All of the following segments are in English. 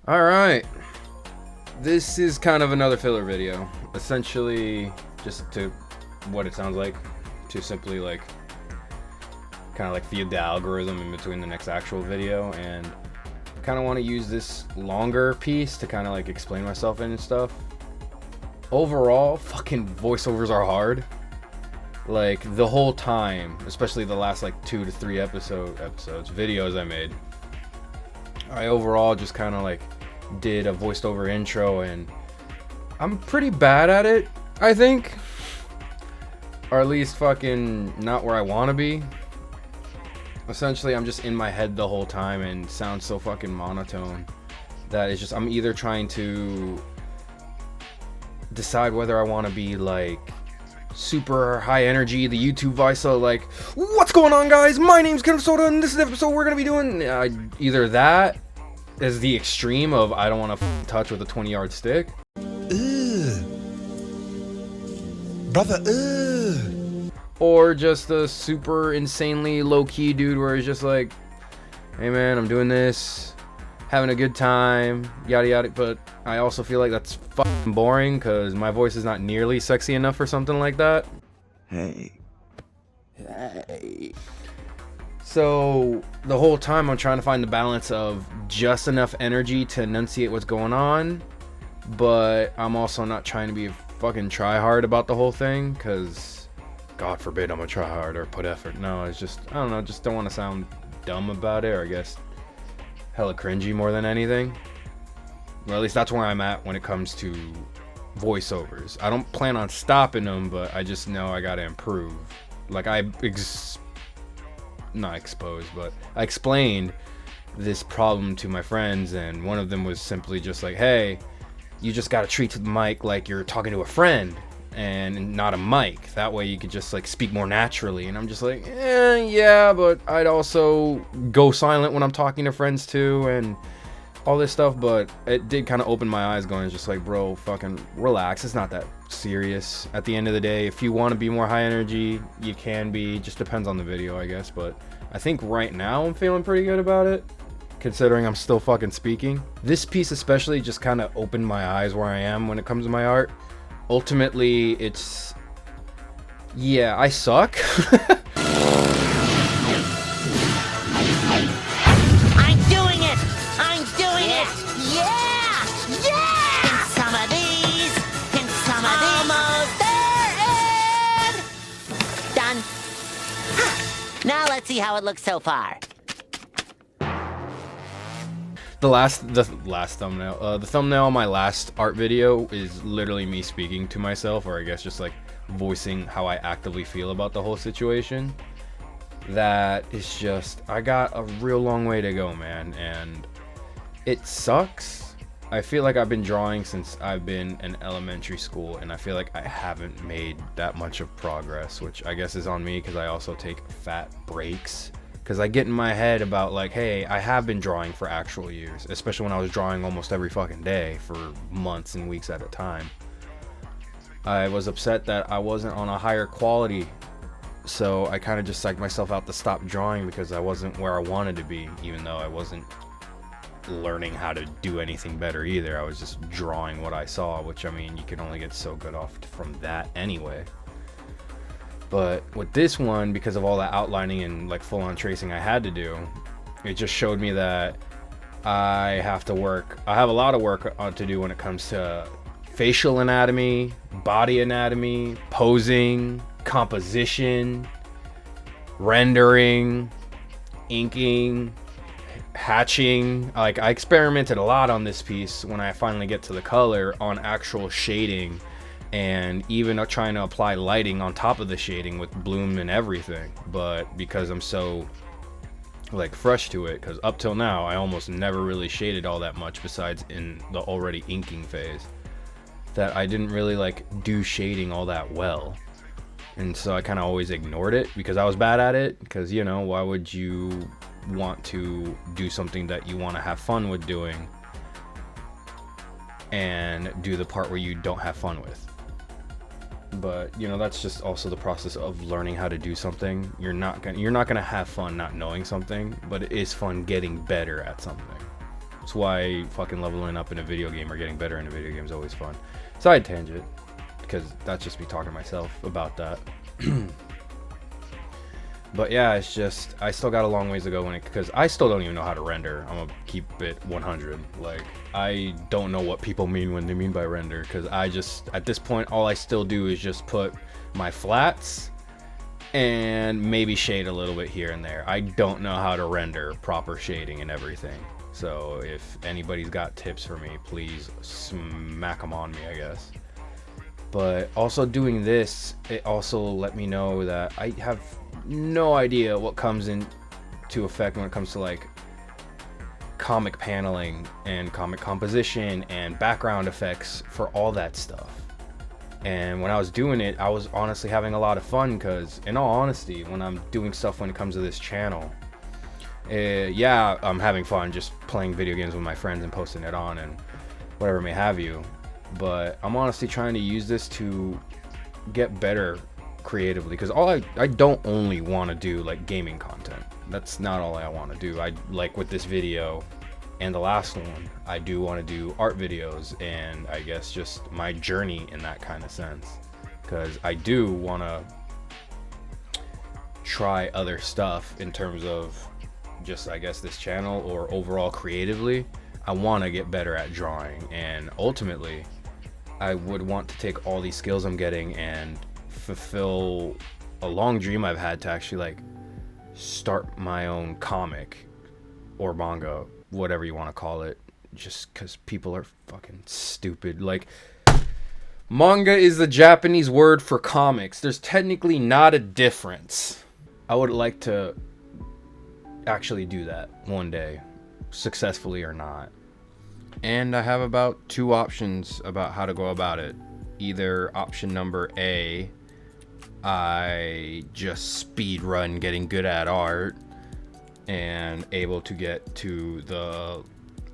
All right, this is kind of another filler video. Essentially, just to what it sounds like, to simply like kind of like feed the algorithm in between the next actual video, and kind of want to use this longer piece to kind of like explain myself and stuff. Overall, fucking voiceovers are hard. Like the whole time, especially the last like 2 to 3 videos I made. I overall just kind of like did a voiced over intro, and I'm pretty bad at it, I think. Or at least fucking not where I want to be. Essentially, I'm just in my head the whole time and sounds so fucking monotone that it's just I'm either trying to decide whether I want to be like super high energy, the YouTube voice, so like, what's going on, guys? My name's Ken Soda, and this is the episode we're gonna be doing. Either that is the extreme of I don't want to touch with a 20-yard stick. Brother, Or just a super insanely low-key dude where he's just like, hey man, I'm doing this, having a good time, yada yada. But I also feel like that's fucking boring because my voice is not nearly sexy enough for something like that. Hey. So the whole time I'm trying to find the balance of just enough energy to enunciate what's going on, but I'm also not trying to be fucking try hard about the whole thing, because God forbid I'm gonna try hard or put effort. No, it's just, I don't know, just don't want to sound dumb about it, or I guess hella cringy more than anything. Or at least that's where I'm at when it comes to voiceovers. I don't plan on stopping them, but I just know I gotta improve. Like I not exposed, but I explained this problem to my friends, and one of them was simply just like, hey, you just gotta treat the mic like you're talking to a friend and not a mic. That way you could just like speak more naturally. And I'm just like, yeah, but I'd also go silent when I'm talking to friends too, and all this stuff. But it did kind of open my eyes, going just like, bro, fucking relax. It's not that serious. At the end of the day, if you want to be more high energy, you can be. Just depends on the video, I guess. But I think right now I'm feeling pretty good about it, considering I'm still fucking speaking. This piece especially just kind of opened my eyes where I am when it comes to my art. Ultimately, it's, yeah, I suck. I'm doing it! I'm doing it! Yeah! Yeah! Can some of these? Can some of these? Almost there, and done. Now let's see how it looks so far. The thumbnail on my last art video is literally me speaking to myself, or I guess just like voicing how I actively feel about the whole situation. That is just, I got a real long way to go, man, and it sucks. I feel like I've been drawing since I've been in elementary school, and I feel like I haven't made that much of progress, which I guess is on me because I also take fat breaks. Because I get in my head about like, hey, I have been drawing for actual years, especially when I was drawing almost every fucking day for months and weeks at a time. I was upset that I wasn't on a higher quality, so I kind of just psyched myself out to stop drawing because I wasn't where I wanted to be, even though I wasn't learning how to do anything better either. I was just drawing what I saw, which, I mean, you can only get so good off from that anyway. But with this one, because of all the outlining and like full-on tracing I had to do, it just showed me that I have a lot of work to do when it comes to facial anatomy, body anatomy, posing, composition, rendering, inking, hatching. Like, I experimented a lot on this piece when I finally get to the color on actual shading, and even trying to apply lighting on top of the shading with bloom and everything. But because I'm so like fresh to it, because up till now I almost never really shaded all that much besides in the already inking phase, that I didn't really like do shading all that well. And so I kind of always ignored it because I was bad at it. Because, you know, why would you want to do something that you want to have fun with doing and do the part where you don't have fun with? But, you know, that's just also the process of learning how to do something. You're not gonna have fun not knowing something, but it is fun getting better at something. That's why fucking leveling up in a video game or getting better in a video game is always fun. Side tangent, because that's just me talking to myself about that. But yeah, it's just, I still got a long ways to go because I still don't even know how to render. I'm gonna keep it 100. Like, I don't know what people mean when they mean by render, because I just, at this point, all I still do is just put my flats and maybe shade a little bit here and there. I don't know how to render proper shading and everything. So if anybody's got tips for me, please smack them on me, I guess. But also doing this, it also let me know that I have no idea what comes into effect when it comes to like comic paneling and comic composition and background effects for all that stuff. And when I was doing it, I was honestly having a lot of fun, because in all honesty, when I'm doing stuff when it comes to this channel, yeah, I'm having fun just playing video games with my friends and posting it on and whatever may have you. But I'm honestly trying to use this to get better creatively, because I don't only want to do like gaming content. That's not all I want to do. I like with this video and the last one, I do want to do art videos and I guess just my journey in that kind of sense, because I do want to try other stuff in terms of just, I guess, this channel or overall creatively. I want to get better at drawing, and ultimately I would want to take all these skills I'm getting and fulfill a long dream I've had to actually like start my own comic or manga, whatever you want to call it, just because people are fucking stupid. Like, manga is the Japanese word for comics. There's technically not a difference. I would like to actually do that one day, successfully or not. And I have about 2 options about how to go about it. Either option number A, I just speed run getting good at art and able to get to the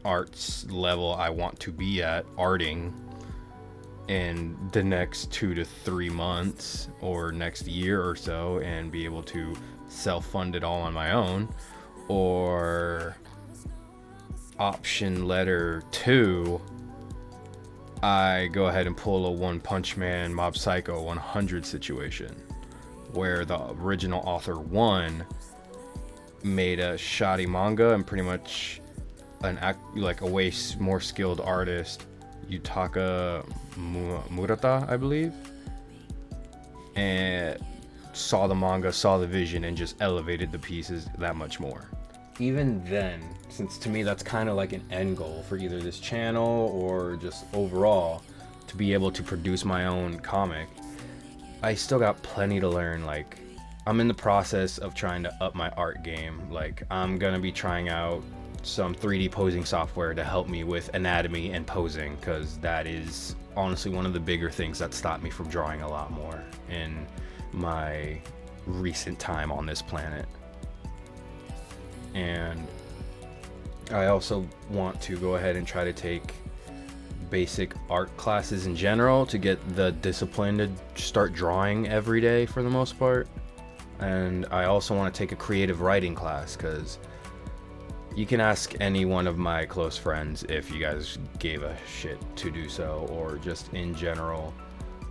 arts level I want to be at arting in the next 2 to 3 months or next year or so, and be able to self-fund it all on my own. Or option letter 2, I go ahead and pull a One Punch Man Mob Psycho 100 situation, where the original author 1 made a shoddy manga and pretty much like a way more skilled artist, Yutaka Murata, I believe, and saw the manga, saw the vision, and just elevated the pieces that much more. Even then, since to me that's kind of like an end goal for either this channel or just overall, to be able to produce my own comic, I still got plenty to learn. Like, I'm in the process of trying to up my art game. Like, I'm gonna be trying out some 3D posing software to help me with anatomy and posing, because that is honestly one of the bigger things that stopped me from drawing a lot more in my recent time on this planet. And I also want to go ahead and try to take basic art classes in general to get the discipline to start drawing every day for the most part. And I also want to take a creative writing class, because you can ask any one of my close friends if you guys gave a shit to do so, or just in general,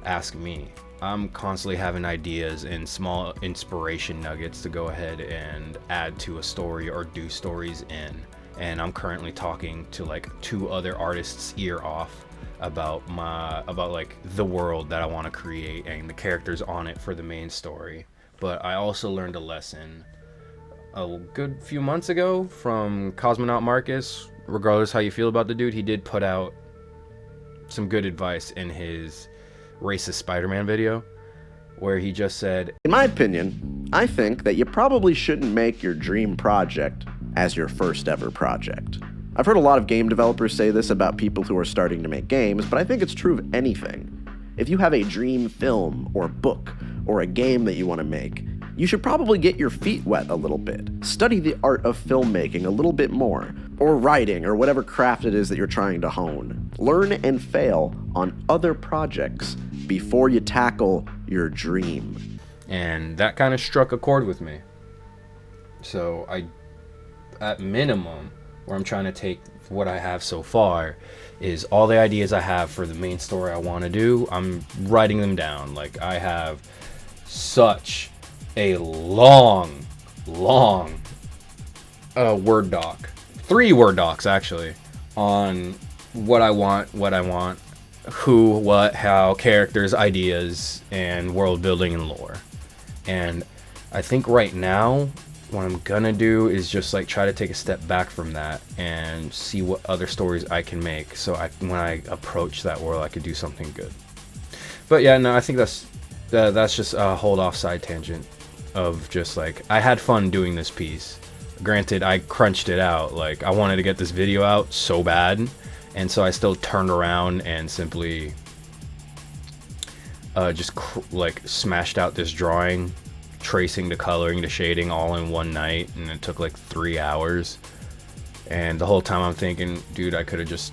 ask me. I'm constantly having ideas and small inspiration nuggets to go ahead and add to a story or do stories in. And I'm currently talking to like 2 other artists ear off about like the world that I want to create and the characters on it for the main story. But I also learned a lesson a good few months ago from Cosmonaut Marcus. Regardless how you feel about the dude, he did put out some good advice in his racist Spider-Man video, where he just said, in my opinion, I think that you probably shouldn't make your dream project as your first ever project. I've heard a lot of game developers say this about people who are starting to make games, but I think it's true of anything. If you have a dream film or book or a game that you want to make, you should probably get your feet wet a little bit. Study the art of filmmaking a little bit more, or writing, or whatever craft it is that you're trying to hone. Learn and fail on other projects before you tackle your dream. And that kind of struck a chord with me. So at minimum, where I'm trying to take what I have so far is all the ideas I have for the main story I want to do. I'm writing them down. Like, I have such a long Word doc, 3 Word docs actually, on what I want, who, what, how, characters, ideas, and world building and lore. And I think right now what I'm gonna do is just like try to take a step back from that and see what other stories I can make, so when I approach that world I could do something good. But yeah, no, I think that's just a hold off side tangent of just like, I had fun doing this piece. Granted, I crunched it out. Like, I wanted to get this video out so bad, and so I still turned around and simply just like smashed out this drawing, tracing, the coloring, the shading all in one night, and it took like 3 hours. And the whole time I'm thinking, dude, I could have just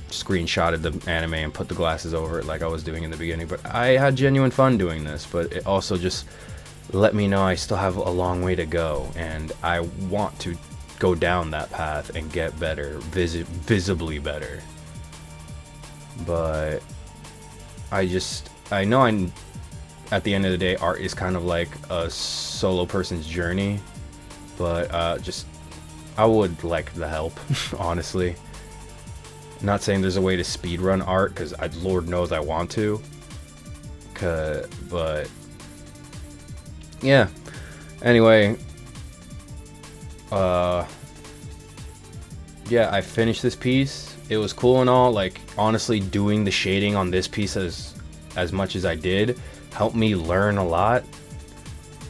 screenshotted the anime and put the glasses over it like I was doing in the beginning. But I had genuine fun doing this, but it also just let me know I still have a long way to go, and I want to go down that path and get better, visibly better. But I know at the end of the day, art is kind of like a solo person's journey, but I would like the help, honestly. Not saying there's a way to speedrun art, because Lord knows I want to, but yeah. Anyway, yeah, I finished this piece. It was cool and all. Like, honestly, doing the shading on this piece as much as I did helped me learn a lot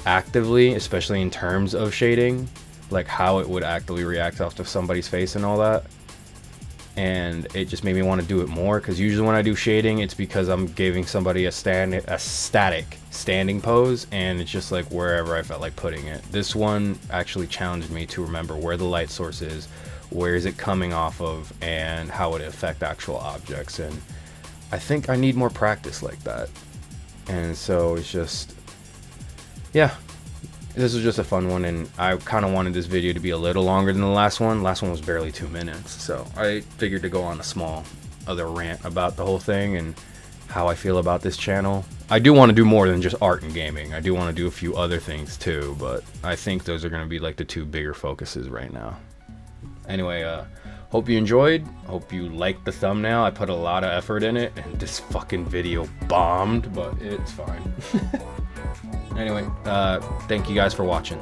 actively, especially in terms of shading, like how it would actively react off of somebody's face and all that. And it just made me want to do it more, because usually when I do shading, it's because I'm giving somebody a static standing pose, and it's just like wherever I felt like putting it. This one actually challenged me to remember where the light source is, where is it coming off of, and how it affect actual objects. And I think I need more practice like that. And so it's just, yeah, this was just a fun one, and I kind of wanted this video to be a little longer than the last one. Last one was barely 2 minutes, so I figured to go on a small other rant about the whole thing and how I feel about this channel. I do want to do more than just art and gaming. I do want to do a few other things too, but I think those are going to be like the 2 bigger focuses right now. Anyway, hope you enjoyed. Hope you liked the thumbnail. I put a lot of effort in it, and this fucking video bombed, but it's fine. Anyway, thank you guys for watching.